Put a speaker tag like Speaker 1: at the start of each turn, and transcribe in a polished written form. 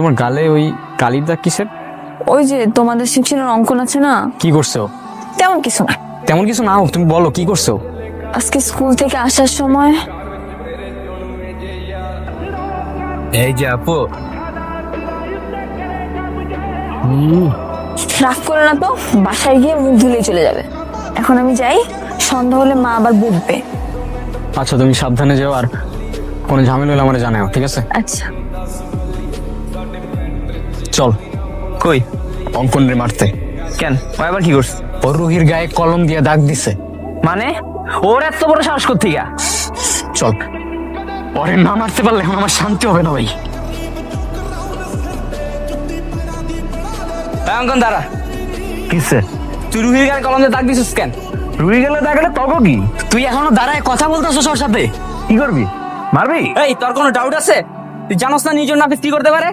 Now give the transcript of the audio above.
Speaker 1: তোমার গালে ওই কালির দাগ কিসের?
Speaker 2: ওই যে তোমাদের শিক্ষণের অঙ্কন আছে না,
Speaker 1: কি করছো?
Speaker 2: তেমন কিছু না।
Speaker 1: তেমন কিছু না হোক, তুমি বলো কি করছো?
Speaker 2: আজকে স্কুল থেকে আসার সময়
Speaker 1: এই যে আপু,
Speaker 2: রাগ করে না তো, বাসায় গিয়ে মুখ ধুলেই চলে যাবে। এখন আমি যাই, সন্ধ্যা হলে মা আবার বকবে।
Speaker 1: আচ্ছা তুমি সাবধানে যাও, আর কোনো ঝামেলা হলে আমার জানাও, ঠিক আছে?
Speaker 2: আচ্ছা।
Speaker 1: চল।
Speaker 3: কই?
Speaker 1: অঙ্কন রে মারতে।
Speaker 3: কেন, ও আবার কি করছে?
Speaker 1: ও রুহির গায়ে কলম দিয়ে দাগ দিছে।
Speaker 3: মানে ওর এত বড় সাহস কোত্থেকে?
Speaker 1: চল, ওরে না মারতে পারলে এখন আমার শান্তি হবে না ভাই।
Speaker 3: অঙ্কন দাঁড়া।
Speaker 1: কিসে?
Speaker 3: তুই রুহির গায়ে কলম দিয়ে দাগ দিছিস কেন?
Speaker 1: রুহি গেলে দাগালে তর্ক কি?
Speaker 3: তুই এখনো দাঁড়ায় কথা বলতেছিস ওর সাথে?
Speaker 1: কি করবি? মারবি?
Speaker 3: এই, তোর কোনো ডাউট আছে? তুই জানোস না নিজের নাফিস কি করতে পারে?